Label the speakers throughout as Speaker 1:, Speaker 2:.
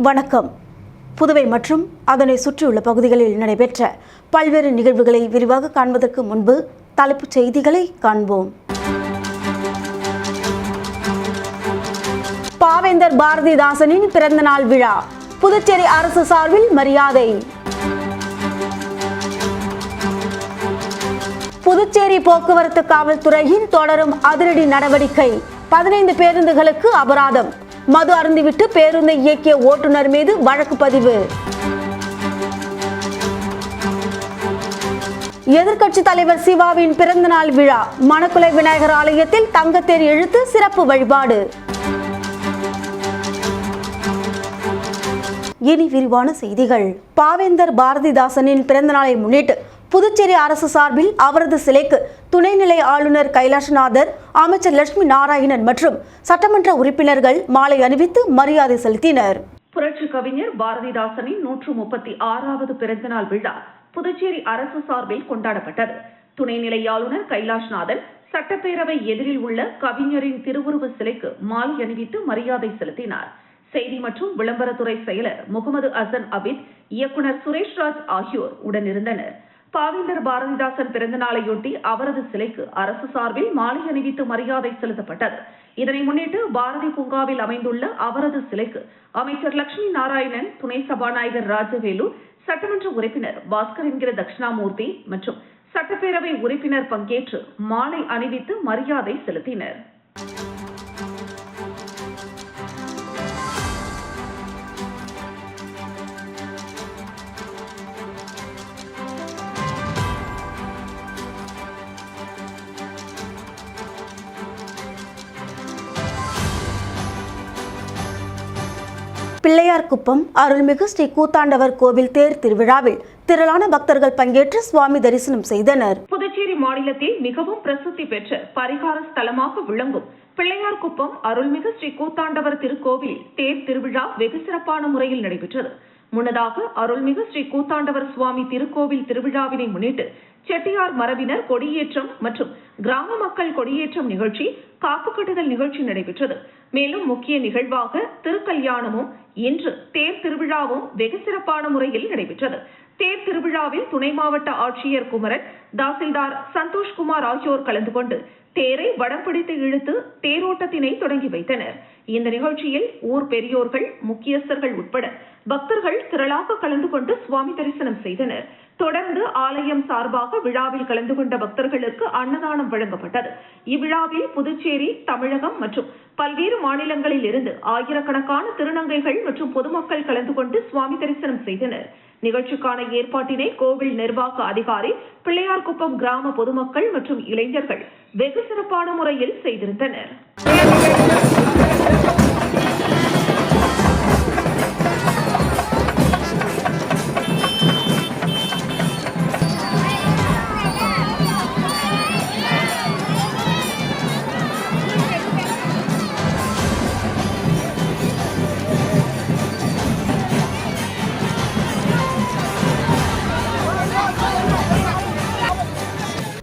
Speaker 1: வணக்கம். புதுவை மற்றும் அதனை சுற்றியுள்ள பகுதிகளில் நடைபெற்ற பல்வேறு நிகழ்வுகளை விரிவாக காண்பதற்கு முன்பு தலைப்புச் செய்திகளை காண்போம். பாவேந்தர் பாரதிதாசனின் பிறந்தநாள் விழா புதுச்சேரி அரசு சார்பில் மரியாதை. புதுச்சேரி போக்குவரத்து காவல்துறையின் தொடரும் அதிரடி நடவடிக்கை. 15 பேருந்துகளுக்கு அபராதம். மது அருந்திவிட்டு பேருந்தை இயக்கிய ஓட்டுநர் மீது வழக்கு பதிவு. எதிர்க்கட்சித் தலைவர் சிவாவின் பிறந்தநாள் விழா மணக்குளை விநாயகர் ஆலயத்தில் தங்கத்தேர் இழுத்து சிறப்பு வழிபாடு. இனி விரிவான செய்திகள். பாவேந்தர் பாரதிதாசனின் பிறந்தநாளை முன்னிட்டு புதுச்சேரி அரசு சார்பில் அவரது சிலைக்கு துணைநிலை ஆளுநர் கைலாஷ்நாதர், அமைச்சர் லட்சுமி நாராயணன் மற்றும் சட்டமன்ற உறுப்பினர்கள் மாலை அணிவித்து மரியாதை செலுத்தினர்.
Speaker 2: புரட்சி கவிஞர் பாரதிதாசனின் 136வது பிறந்தநாள் விழா புதுச்சேரி அரசு சார்பில் கொண்டாடப்பட்டது. துணைநிலை ஆளுநர் கைலாஷ்நாதன் சட்டப்பேரவை எதிரில் உள்ள கவிஞரின் திருவுருவ சிலைக்கு மாலை அணிவித்து மரியாதை செலுத்தினார். செய்தி மற்றும் விளம்பரத்துறை செயலர் முகமது அசன் அபித், இயக்குனர் சுரேஷ்ராஜ் ஆகியோர் உடனிருந்தனர். பாவேந்தர் பாரதிதாசன் பிறந்தநாளையொட்டி அவரது சிலைக்கு அரசு சார்பில் மாலை அணிவித்து மரியாதை செலுத்தப்பட்டது. இதனை முன்னிட்டு பாரதி பூங்காவில் அமைந்துள்ள அவரது சிலைக்கு அமைச்சர் லட்சுமி நாராயணன், துணை சபாநாயகர் ராஜவேலு, சட்டமன்ற உறுப்பினர் பாஸ்கர் என்கிற தட்சிணாமூர்த்தி மற்றும் சட்டப்பேரவை உறுப்பினர் பங்கேற்று மாலை அணிவித்து மரியாதை செலுத்தினர்.
Speaker 1: பிள்ளையார்குப்பம் அருள்மிகு ஸ்ரீ கூத்தாண்டவர் கோவில் தேர் திருவிழாவில் திரளான பக்தர்கள் பங்கேற்று சுவாமி தரிசனம் செய்தனர்.
Speaker 2: புதுச்சேரி மாநிலத்தில் மிகவும் பிரசித்தி பெற்ற பரிகார ஸ்தலமாக விளங்கும் பிள்ளையார்குப்பம் அருள்மிகு ஸ்ரீ கூத்தாண்டவர் திருக்கோவில் தேர் திருவிழா வெகு சிறப்பான முறையில் நடைபெற்றது. முன்னதாக அருள்மிகு ஸ்ரீ கூத்தாண்டவர் சுவாமி திருக்கோவில் திருவிழாவினை முன்னிட்டு செட்டியார் மரபினர் கொடியேற்றம் மற்றும் கிராம மக்கள் கொடியேற்றம் நிகழ்ச்சி, காப்பு கட்டுதல் நிகழ்ச்சி நடைபெற்றது. மேலும் முக்கிய நிகழ்வாக திருக்கல்யாணமும் இன்று தேர் திருவிழாவும் வெகு சிறப்பான முறையில் நடைபெற்றது. தேர் திருவிழாவில் துணை மாவட்ட ஆட்சியர் குமரன், தாசில்தார் சந்தோஷ்குமார் ஆகியோர் கலந்து கொண்டு தேரை வடம் பிடித்து இழுத்து தேரோட்டத்தினை தொடங்கி வைத்தனர். இந்த நிகழ்ச்சியில் ஊர் பெரியோர்கள், முக்கியஸ்தர்கள் உட்பட பக்தர்கள் திரளாக கலந்து கொண்டு சுவாமி தரிசனம் செய்தனர். தொடர்ந்து ஆலயம் சார்பாக விழாவில் கலந்து கொண்ட பக்தர்களுக்கு அன்னதானம் வழங்கப்பட்டது. இவ்விழாவில் புதுச்சேரி, தமிழகம் மற்றும் பல்வேறு மாநிலங்களில் இருந்து ஆயிரக்கணக்கான திருநங்கைகள் மற்றும் பொதுமக்கள் கலந்து கொண்டு சுவாமி தரிசனம் செய்தனர். நிகழ்ச்சிக்கான ஏற்பாட்டினை கோவில் நிர்வாக அதிகாரி, பிள்ளையார்குப்பம் கிராம பொதுமக்கள் மற்றும் இளைஞர்கள் வெகு சிறப்பான முறையில் செய்திருந்தனர்.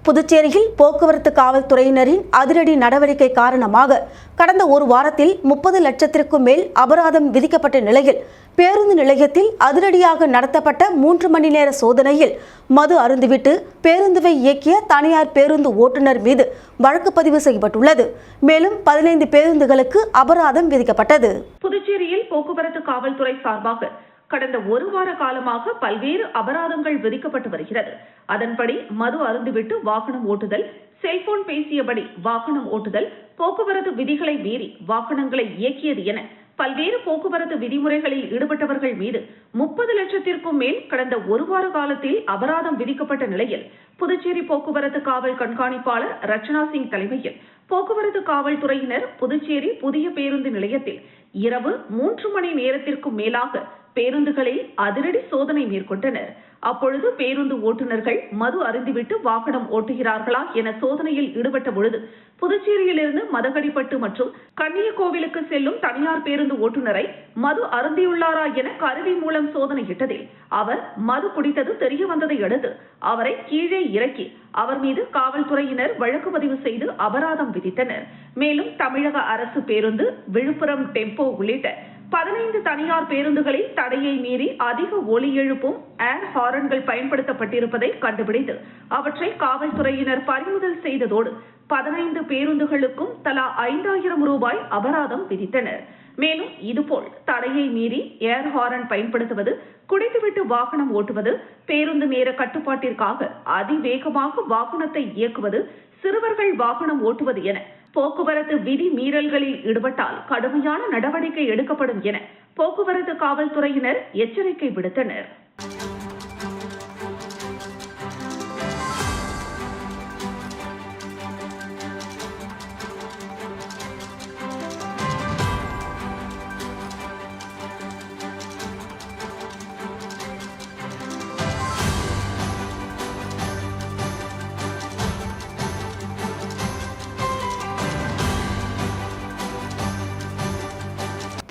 Speaker 1: புதுச்சேரியில் போக்குவரத்து காவல்துறையினரின் அதிரடி நடவடிக்கை காரணமாக கடந்த ஒரு வாரத்தில் 30 லட்சத்திற்கும் மேல் அபராதம் விதிக்கப்பட்ட நிலையில் பேருந்து நிலையத்தில் அதிரடியாக நடத்தப்பட்ட 3 மணி நேர சோதனையில் மது அருந்திவிட்டு பேருந்துவை இயக்கிய தனியார் பேருந்து ஓட்டுநர் மீது வழக்கு பதிவு செய்யப்பட்டுள்ளது. மேலும் 15 பேருந்துகளுக்கு அபராதம் விதிக்கப்பட்டது.
Speaker 2: புதுச்சேரியில் போக்குவரத்து காவல்துறை சார்பாக கடந்த ஒரு வார காலமாக பல்வேறு அபராதங்கள் விதிக்கப்பட்டு வருகிறது. அதன்படி மது அருந்திவிட்டு வாகனம் ஓட்டுதல், செல்போன் பேசியபடி வாகனம் ஓட்டுதல், போக்குவரத்து விதிகளை மீறி வாகனங்களை இயக்கியது என பல்வேறு போக்குவரத்து விதிமுறைகளில் ஈடுபட்டவர்கள் மீது 30 லட்சத்திற்கும் மேல் கடந்த ஒரு வார காலத்தில் அபராதம் விதிக்கப்பட்ட நிலையில் புதுச்சேரி போக்குவரத்து காவல் கண்காணிப்பாளர் ரச்சனா சிங் தலைமையில் போக்குவரத்து காவல்துறையினர் புதுச்சேரி புதிய பேருந்து நிலையத்தில் இரவு 3 மணி நேரத்திற்கும் மேலாக பேருந்துகளில் அதிரடி சோதனை மேற்கொண்டனர். அப்பொழுது பேருந்து ஓட்டுநர்கள் மது அருந்திவிட்டு வாகனம் ஓட்டுகிறார்களா என சோதனையில் ஈடுபட்ட பொழுது புதுச்சேரியிலிருந்து மதகடிப்பட்டு மற்றும் கன்னியகோவிலுக்கு செல்லும் தனியார் பேருந்து ஓட்டுநரை மது அருந்தியுள்ளாரா என கருவி மூலம் சோதனையிட்டதில் அவர் மது குடித்தது தெரிய வந்ததை அடுத்து அவரை கீழே இறக்கி அவர் மீது காவல்துறையினர் வழக்கு பதிவு செய்து அபராதம் விதித்தனர். மேலும் தமிழக அரசு பேருந்து, விழுப்புரம் டெம்போ உள்ளிட்ட 15 தனியார் பேருந்துகளில் தடையை மீறி அதிக ஒலி எழுப்பும் ஏர் ஹாரன்கள் பயன்படுத்தப்பட்டிருப்பதை கண்டுபிடித்து அவற்றை காவல்துறையினர் பறிமுதல் செய்ததோடு 15 பேருந்துகளுக்கும் தலா 5000 ரூபாய் அபராதம் விதித்தனர். மேலும் இதுபோல் தடையை மீறி ஏர் ஹாரன் பயன்படுத்துவது, குடித்துவிட்டு வாகனம் ஓட்டுவது, பேருந்து நேர கட்டுப்பாட்டிற்காக அதிவேகமாக வாகனத்தை இயக்குவது, சிறுவர்கள் வாகனம் ஓட்டுவது என போக்குவரத்து விதி மீறல்களில் ஈடுபட்டால் கடுமையான நடவடிக்கை எடுக்கப்படும் என போக்குவரத்து காவல்துறையினர் எச்சரிக்கை விடுத்தனர்.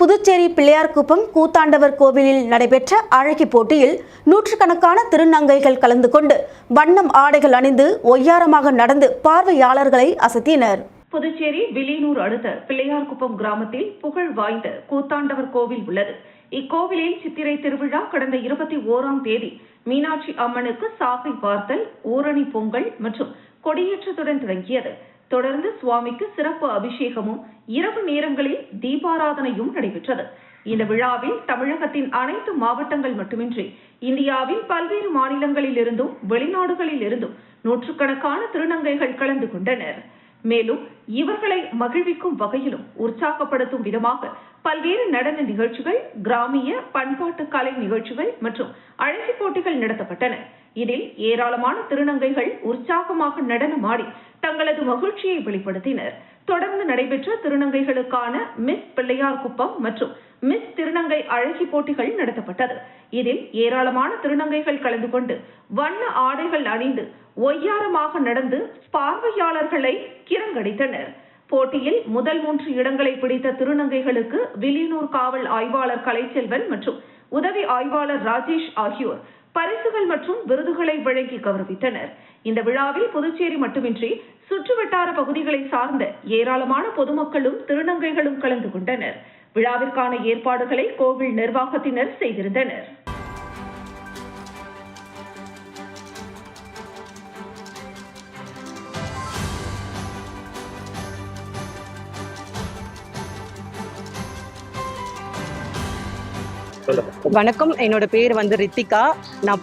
Speaker 1: புதுச்சேரி பிள்ளையார்குப்பம் கூத்தாண்டவர் கோவிலில் நடைபெற்ற அழகி போட்டியில் நூற்றுக்கணக்கான திருநங்கைகள் கலந்து கொண்டு வண்ணம் ஆடைகள் அணிந்து ஒய்யாரமாக நடந்து பார்வையாளர்களை அசத்தினர்.
Speaker 2: புதுச்சேரி வில்லியனூர் அடுத்த பிள்ளையார்குப்பம் கிராமத்தில் புகழ் வாய்ந்த கூத்தாண்டவர் கோவில் உள்ளது. இக்கோவிலில் சித்திரை திருவிழா கடந்த 21ஆம் தேதி மீனாட்சி அம்மனுக்கு சாகை பார்த்தல், ஊரணி பொங்கல் மற்றும் கொடியேற்றத்துடன் தொடங்கியது. தொடர்ந்து சுவாமிக்கு சிறப்பு அபிஷேகமும் இரவு நேரங்களில் தீபாராதனையும் நடைபெற்றது. இந்த விழாவில் தமிழகத்தின் அனைத்து மாவட்டங்கள் மட்டுமின்றி இந்தியாவின் பல்வேறு மாநிலங்களில் இருந்தும் வெளிநாடுகளில் இருந்தும் நூற்றுக்கணக்கான திருநங்கைகள் கலந்து கொண்டனர். மேலும் இவர்களை மகிழ்விக்கும் வகையிலும் உற்சாகப்படுத்தும் விதமாக பல்வேறு நடன நிகழ்ச்சிகள், கிராமிய பண்பாட்டு கலை நிகழ்ச்சிகள் மற்றும் அழகி போட்டிகள் நடத்தப்பட்டன. இதில் ஏராளமான திருநங்கைகள் உற்சாகமாக நடனமாடி தங்களது மகிழ்ச்சியை வெளிப்படுத்தினர். தொடர்ந்து நடைபெற்ற திருநங்கைகளுக்கான மிஸ் பிள்ளையார்குப்பம் மற்றும் மிஸ் திருநங்கை அழகி போட்டிகள் நடத்தப்பட்டது. இதில் ஏராளமான திருநங்கைகள் கலந்து கொண்டு வண்ண ஆடைகள் அணிந்து ஒய்யாரமாக நடந்து பார்வையாளர்களை கிரங்கடித்தனர். போட்டியில் முதல் 3 இடங்களை பிடித்த திருநங்கைகளுக்கு வில்லியனூர் காவல் ஆய்வாளர் கலைச்செல்வன் மற்றும் உதவி ஆய்வாளர் ராஜேஷ் ஆகியோர் பரிசுகள் மற்றும் விருதுகளை வழங்கி கௌரவித்தனர். இந்த விழாவில் புதுச்சேரி மட்டுமின்றி சுற்றுவட்டார பகுதிகளை சார்ந்த ஏராளமான பொதுமக்களும் திருநங்கைகளும் கலந்து கொண்டனர். விழாவிற்கான ஏற்பாடுகளை கோவில் நிர்வாகத்தினர் செய்திருந்தனர்.
Speaker 3: வணக்கம், என்னோட பேர் வந்து ரித்திகா. நான்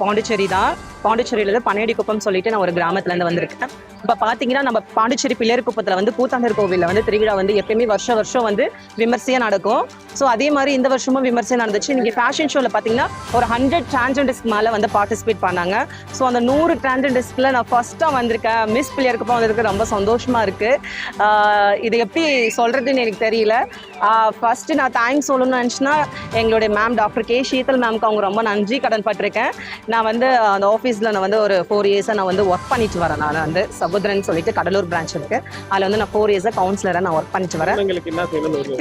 Speaker 3: பாண்டிச்சேரியில பனையடிக்குப்பம் சொல்லிட்டு நான் ஒரு கிராமத்துல இருந்து வந்திருக்கேன். இப்ப பாத்தீங்கன்னா நம்ம பாண்டிச்சேரி பிள்ளையார்குப்பத்துல வந்து கூத்தாண்டர் கோவில்ல வந்து திருவிழா வந்து எப்பயுமே வருஷம் வந்து விமர்சையா நடக்கும். ஸோ அதே மாதிரி இந்த வருஷமும் விமர்சையா நடந்துச்சு. இன்னைக்கு ஃபேஷன் ஷோல பாத்தீங்கன்னா ஒரு 100 டிரான்ஸ்ஜெண்டர்ஸ்க்கு மேல வந்து பார்ட்டிசிபேட் பண்ணாங்க. ஸோ அந்த 100 டிரான்ஸ்ஜெண்டர்ஸ்க்குள்ள நான் ஃபர்ஸ்டா வந்திருக்கேன். மிஸ் பிள்ளையார்குப்பம் வந்திருக்கு, ரொம்ப சந்தோஷமா இருக்கு. இது எப்படி சொல்றதுன்னு எனக்கு தெரியல. ஃபர்ஸ்ட் நான் தேங்க்ஸ் சொல்லணும்னு நினைச்சுன்னா எங்களுடைய மேம் டாக்டர் கே ஷீதல் மேம்க்கு அவங்க ரொம்ப நன்றி கடன் பட்டிருக்கேன். நான் வந்து அந்த ஆஃபீஸில் நான் வந்து ஒரு 4 இயர்ஸாக நான் வந்து ஒர்க் பண்ணிட்டு வரேன். நான் வந்து சபுத்ரன் சொல்லிட்டு கடலூர் பிரான்ச் இருக்கு. அதில் வந்து நான் 4 இயர்ஸாக கவுன்சிலராக நான் ஒர்க் பண்ணிட்டு வரேன்.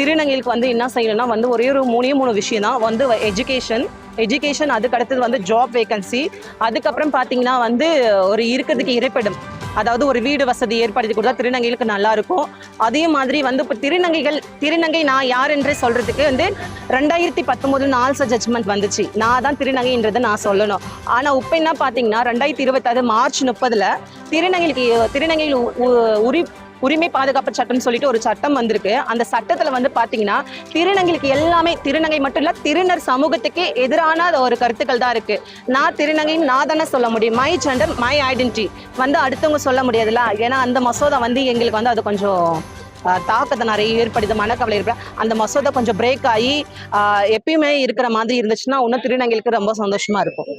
Speaker 3: திருநங்கைகளுக்கு வந்து என்ன செய்யணும்னா வந்து ஒரே ஒரு 3 விஷயம் தான் வந்து எஜுகேஷன், அதுக்கு அடுத்தது வந்து ஜாப் வேகன்சி, அதுக்கப்புறம் பார்த்தீங்கன்னா வந்து ஒரு இருக்கிறதுக்கு இருப்பிடம், அதாவது ஒரு வீடு வசதி ஏற்படுத்தி கொடுத்தா திருநங்கைகளுக்கு நல்லா இருக்கும். அதே மாதிரி வந்து இப்போ திருநங்கை நான் யார் என்று சொல்றதுக்கு வந்து 2019 நால்ச ஜட்ஜ்மெண்ட் வந்துச்சு. நான் தான் திருநங்கைன்றதை நான் சொல்லணும். ஆனா இப்போ என்ன பார்த்தீங்கன்னா 2026 மார்ச் 30 திருநங்கைகள் உரிமை பாதுகாப்பு சட்டம் சொல்லிட்டு ஒரு சட்டம் வந்திருக்கு. அந்த சட்டத்துல வந்து பாத்தீங்கன்னா திருநங்கைகளுக்கு எல்லாமே, திருநங்கை மட்டும் இல்ல திருநர் சமூகத்துக்கு எதிரான ஒரு கருத்துக்கள் தான் இருக்கு. நான் திருநங்கை நான் தானே சொல்ல முடியும். மை ஜெண்டர் மை ஐடென்டிட்டி வந்து அடுத்தவங்க சொல்ல முடியாதுல்ல. ஏன்னா அந்த மசோதா வந்து எங்களுக்கு வந்து அது கொஞ்சம் தாக்கத்தை நிறைய ஏற்படுது, மனக்கவலை ஏற்பட. அந்த மசோதா கொஞ்சம் பிரேக் ஆகி எப்பயுமே இருக்கிற மாதிரி இருந்துச்சுன்னா இன்னும் திருநங்கைகளுக்கு ரொம்ப சந்தோஷமா இருக்கும்.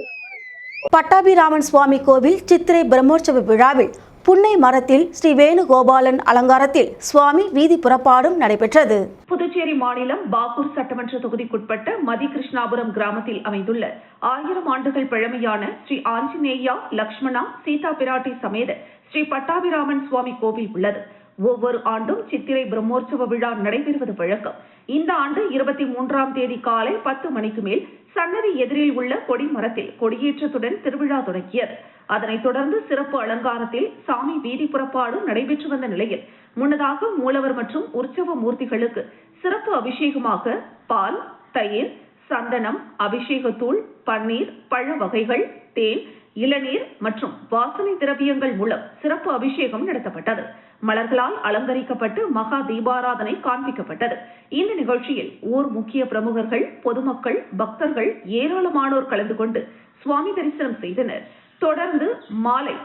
Speaker 1: பட்டாபிராமன் சுவாமி கோவில் சித்திரை பிரம்மோற்சவ விழாவில் புன்னை மரத்தில் ஸ்ரீ வேணுகோபாலன் அலங்காரத்தில் சுவாமி வீதி புறப்பாடும் நடைபெற்றது.
Speaker 2: புதுச்சேரி மாநிலம் பாகூர் சட்டமன்ற தொகுதிக்குட்பட்ட மதிகிருஷ்ணாபுரம் கிராமத்தில் அமைந்துள்ள 1000 ஆண்டுகள் பழமையான ஸ்ரீ ஆஞ்சநேயா லக்ஷ்மணா சீதா பிராட்டி சமேத ஸ்ரீ பட்டாபிராமன் சுவாமி கோவில் உள்ளது. ஒவ்வொரு ஆண்டும் சித்திரை பிரம்மோற்சவ விழா நடைபெறுவது வழக்கம். இந்த ஆண்டு 23ஆம் தேதி காலை 10 மணிக்கு மேல் சன்னதி எதிரில் உள்ள கொடி மரத்தில் கொடியேற்றத்துடன் திருவிழா தொடங்கியது. அதனைத் தொடர்ந்து சிறப்பு அலங்காரத்தில் சாமி வீதி புறப்பாடு நடைபெற்று வந்த நிலையில் முன்னதாக மூலவர் மற்றும் உற்சவ மூர்த்திகளுக்கு சிறப்பு அபிஷேகமாக பால், தயிர், சந்தனம், அபிஷேகத்தூள், பன்னீர், பழ வகைகள், தேன், இளநீர் மற்றும் வாசனை திரவியங்கள் மூலம் சிறப்பு அபிஷேகம் நடத்தப்பட்டது. மலர்களால் அலங்கரிக்கப்பட்டு மகா தீபாராதனை காண்பிக்கப்பட்டது. இந்த நிகழ்ச்சியில் ஊர் முக்கிய பிரமுகர்கள், பொதுமக்கள், பக்தர்கள் ஏராளமானோர் கலந்து கொண்டு சுவாமி தரிசனம் செய்தனர். தொடர்ந்து மாலை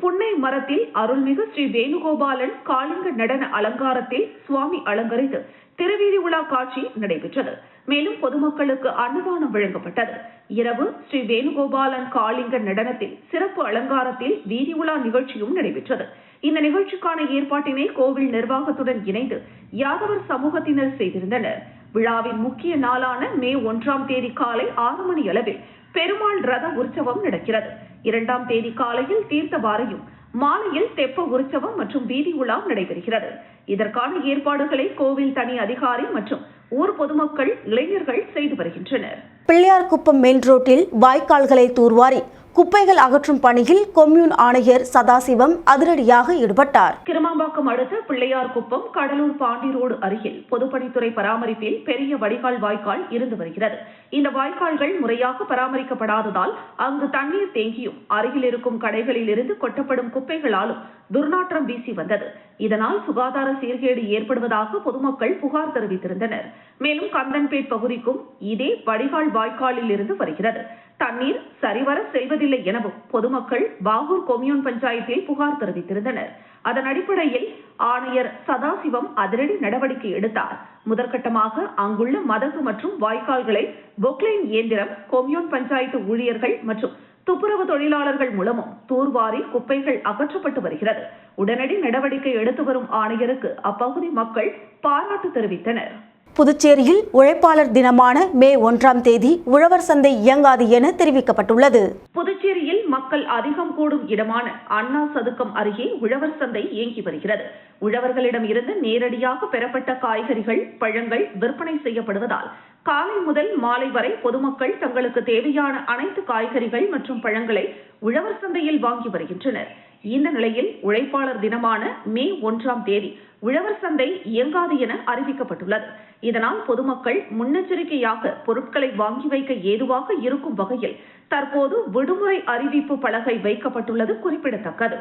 Speaker 2: புன்னை மரத்தில் அருள்மிகு ஸ்ரீ வேணுகோபாலன் காளிங்க நடன அலங்காரத்தில் சுவாமி அலங்கரித்து திருவீதி உலா காட்சி நடைபெற்றது. மேலும் பொதுமக்களுக்கு அன்னதானம் வழங்கப்பட்டது. இரவு ஸ்ரீ வேணுகோபாலன் காளிங்க நடனத்தில் சிறப்பு அலங்காரத்தில் வீதி உலா நிகழ்ச்சியும் நடைபெற்றது. இந்த நிகழ்ச்சிக்கான ஏற்பாட்டினை கோவில் நிர்வாகத்துடன் இணைந்து யாதவர் சமூகத்தினர் செய்திருந்தனர். விழாவின் முக்கிய நாளான மே 1ஆம் தேதி காலை 6 மணி அளவில் பெருமாள் ரத உற்சவம் நடக்கிறது. 2ஆம் தேதி காலையில் தீர்த்தவாரையும், மாலையில் தெப்ப உற்சவம் மற்றும் வீதி உலா நடைபெறுகிறது. இதற்கான ஏற்பாடுகளை கோவில் தனி அதிகாரி மற்றும் ஊர் பொதுமக்கள், இளைஞர்கள் செய்து வருகின்றனர்.
Speaker 1: பிள்ளையார்குப்பம் மெயின் ரோட்டில் வாய்க்கால்களை தூர்வாரி குப்பைகள் அகற்றும் பணியில் கொம்யூன் ஆணையர் சதாசிவம் அதிரடியாக ஈடுபட்டார்.
Speaker 2: கிருமாம்பாக்கம் அடுத்த பிள்ளையார்குப்பம் கடலூர் பாண்டி ரோடு அருகில் பொதுப்பணித்துறை பராமரிப்பில் பெரிய வடிகால் வாய்க்கால் இருந்து வருகிறது. இந்த வாய்க்கால்கள் முறையாக பராமரிக்கப்படாததால் அங்கு தண்ணீர் தேங்கியும் அருகில் இருக்கும் கடைகளில் இருந்து கொட்டப்படும் குப்பைகளாலும் துர்நாற்றம் வீசி வந்தது. இதனால் சுகாதார சீர்கேடு ஏற்படுவதாக பொதுமக்கள் புகார் தெரிவித்திருந்தனர். மேலும் கந்தன்பேட் பகுதிக்கும் இதே வடிகால் வாய்க்காலில் இருந்து வருகிறது. தண்ணீர் சரிவர செல்வதில்லை எனவும் பொதுமக்கள் பாகூர் கொம்யூன் பஞ்சாயத்தில் புகார் தெரிவித்திருந்தனர். அதன் அடிப்படையில் ஆணையர் சதாசிவம் அதிரடி நடவடிக்கை எடுத்தார். முதற்கட்டமாக அங்குள்ள மதகு மற்றும் வாய்க்கால்களை பொக்லைன் இயந்திரம், கொம்யூன் பஞ்சாயத்து ஊழியர்கள் மற்றும் துப்புரவு தொழிலாளர்கள் மூலமும் தூர்வாரி குப்பைகள் அகற்றப்பட்டு வருகிறது. உடனடி நடவடிக்கை எடுத்து வரும் ஆணையருக்கு அப்பகுதி மக்கள் பாராட்டு தெரிவித்தனர்.
Speaker 1: புதுச்சேரியில் உழைப்பாளர் தினமான மே 1ஆம் தேதி உழவர் சந்தை இயங்காது என தெரிவிக்கப்பட்டுள்ளது.
Speaker 2: புதுச்சேரியில் மக்கள் அதிகம் கூடும் இடமான அண்ணா சதுக்கம் அருகே உழவர் சந்தை இயங்கி வருகிறது. உழவர்களிடம் இருந்து நேரடியாக பெறப்பட்ட காய்கறிகள், பழங்கள் விற்பனை செய்யப்படுவதால் காலை முதல் மாலை வரை பொதுமக்கள் தங்களுக்கு தேவையான அனைத்து காய்கறிகள் மற்றும் பழங்களை உழவர் சந்தையில் வாங்கி வருகின்றனர். இந்த நிலையில் உழைப்பாளர் தினமான மே 1ஆம் தேதி உழவர் சந்தை இயங்காது என அறிவிக்கப்பட்டுள்ளது. இதனால் பொதுமக்கள் முன்னெச்சரிக்கையாக பொருட்களை வாங்கி வைக்க ஏதுவாக இருக்கும் வகையில் தற்போது விடுமுறை அறிவிப்பு பலகை வைக்கப்பட்டுள்ளது குறிப்பிடத்தக்கது.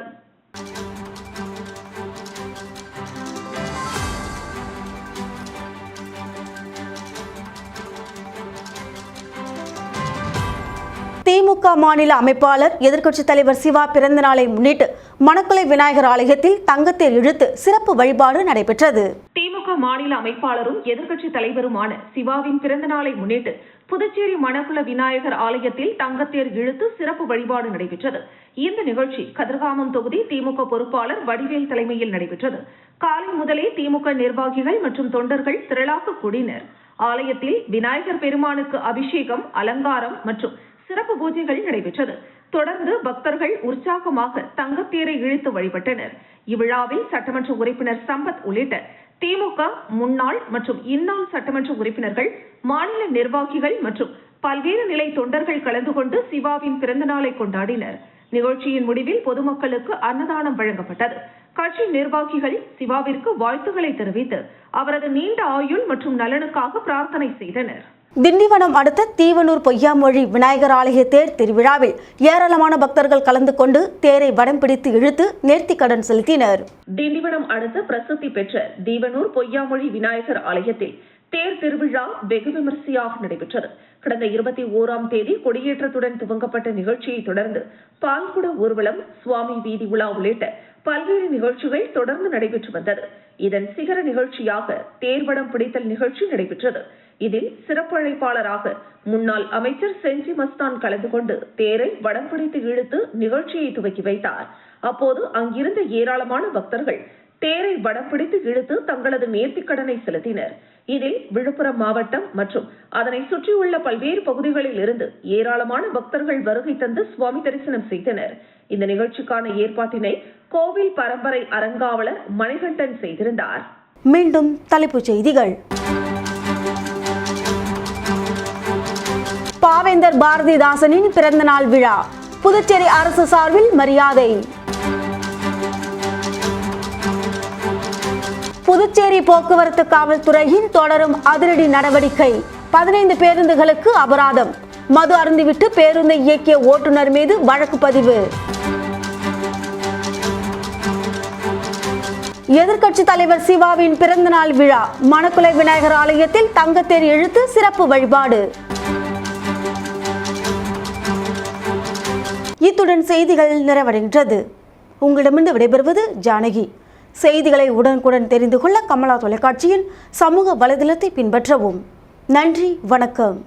Speaker 1: திமுக மாநில அமைப்பாளர் எதிர்க்கட்சித் தலைவர் சிவா பிறந்த நாளை முன்னிட்டு மணக்குளை விநாயகர் ஆலயத்தில் தங்கத்தேர் இழுத்து சிறப்பு வழிபாடு நடைபெற்றது.
Speaker 2: திமுக மாநில அமைப்பாளரும் எதிர்க்கட்சித் தலைவருமான சிவாவின் பிறந்த நாளை முன்னிட்டு புதுச்சேரி மணக்குள விநாயகர் ஆலயத்தில் தங்கத்தேர் இழுத்து சிறப்பு வழிபாடு நடைபெற்றது. இந்த நிகழ்ச்சி கதிர்காமம் தொகுதி திமுக பொறுப்பாளர் வடிவேல் தலைமையில் நடைபெற்றது. காலை முதலே திமுக நிர்வாகிகள் மற்றும் தொண்டர்கள் திரளாக கூடினர். ஆலயத்தில் விநாயகர் பெருமானுக்கு அபிஷேகம், அலங்காரம் மற்றும் சிறப்பு பூஜைகள் நடைபெற்றது. தொடர்ந்து பக்தர்கள் உற்சாகமாக தங்கத்தேரை இழுத்து வழிபட்டனர். இவ்விழாவில் சட்டமன்ற உறுப்பினர் சம்பத் உள்ளிட்ட திமுக முன்னாள் மற்றும் இந்நாள் சட்டமன்ற உறுப்பினர்கள், மாநில நிர்வாகிகள் மற்றும் பல்வேறு நிலை தொண்டர்கள் கலந்து கொண்டு சிவாவின் பிறந்த நாளை கொண்டாடினர். நிகழ்ச்சியின் முடிவில் பொதுமக்களுக்கு அன்னதானம் வழங்கப்பட்டது. கட்சி நிர்வாகிகள் சிவாவிற்கு வாழ்த்துக்களை தெரிவித்து அவரது நீண்ட ஆயுள் மற்றும் நலனுக்காக பிரார்த்தனை செய்தனர்.
Speaker 1: திண்டிவனம் அடுத்த தீவனூர் பொய்யாமொழி விநாயகர் ஆலய தேர் திருவிழாவில் ஏராளமான பக்தர்கள் கலந்து கொண்டு தேரை வடம் பிடித்து இழுத்து நேர்த்திக்கடன் செலுத்தினர்.
Speaker 2: திண்டிவனம் அடுத்த பிரசித்தி பெற்ற தீவனூர் பொய்யாமொழி விநாயகர் ஆலயத்தில் தேர் திருவிழா வெகு விமரிசையாக நடைபெற்றது. கடந்த 21ஆம் தேதி கொடியேற்றத்துடன் துவங்கப்பட்ட நிகழ்ச்சியை தொடர்ந்து பால்குட ஊர்வலம், சுவாமி வீதி உலா உள்ளிட்ட பல்வேறு நிகழ்ச்சிகள் தொடர்ந்து நடைபெற்று வந்தது. இதன் சிகர நிகழ்ச்சியாக தேர்வடம் பிடித்தல் நிகழ்ச்சி நடைபெற்றது. இதில் சிறப்பு அழைப்பாளராக முன்னாள் அமைச்சர் செஞ்சி மஸ்தான் கலந்து கொண்டு தேரை வடம் பிடித்து இழுத்து நிகழ்ச்சியை துவக்கி வைத்தார். அப்போது அங்கிருந்த ஏராளமான பக்தர்கள் தேரை வடம் பிடித்து இழுத்து தங்களது நேர்த்திக்கடனை செலுத்தினர். இதில் விழுப்புரம் மாவட்டம் மற்றும் அதனை சுற்றியுள்ள பல்வேறு பகுதிகளில் இருந்து ஏராளமான பக்தர்கள் வருகை தந்து சுவாமி தரிசனம் செய்தனர். இந்த நிகழ்ச்சிக்கான ஏற்பாட்டினை கோவில் பரம்பரை அறங்காவலர் மணிகண்டன் செய்திருந்தார்.
Speaker 1: மீண்டும் தலைப்புச் செய்திகள். பாவேந்தர் பாரதிதாசனின் பிறந்தநாள் விழா புதுச்சேரி அரசு சார்பில் மரியாதை. புதுச்சேரி போக்குவரத்து காவல்துறையின் தொடரும் அதிரடி நடவடிக்கை. 15 பேருந்துகளுக்கு அபராதம். மது அருந்திவிட்டு பேருந்தை இயக்கிய ஓட்டுநர் மீது வழக்கு பதிவு. எதிர்க்கட்சி தலைவர் சிவாவின் பிறந்தநாள் விழா. மணக்குளை விநாயகர் ஆலயத்தில் தங்கத்தேர் இழுத்து சிறப்பு வழிபாடு. இத்துடன் செய்திகள் நிறைவடைகின்றது. உங்களிடமிருந்து விடைபெறுவது ஜானகி. செய்திகளை உடனுக்குடன் தெரிந்து கொள்ள கமலா தொலைக்காட்சியின் சமூக வலைதளத்தை பின்பற்றவும். நன்றி, வணக்கம்.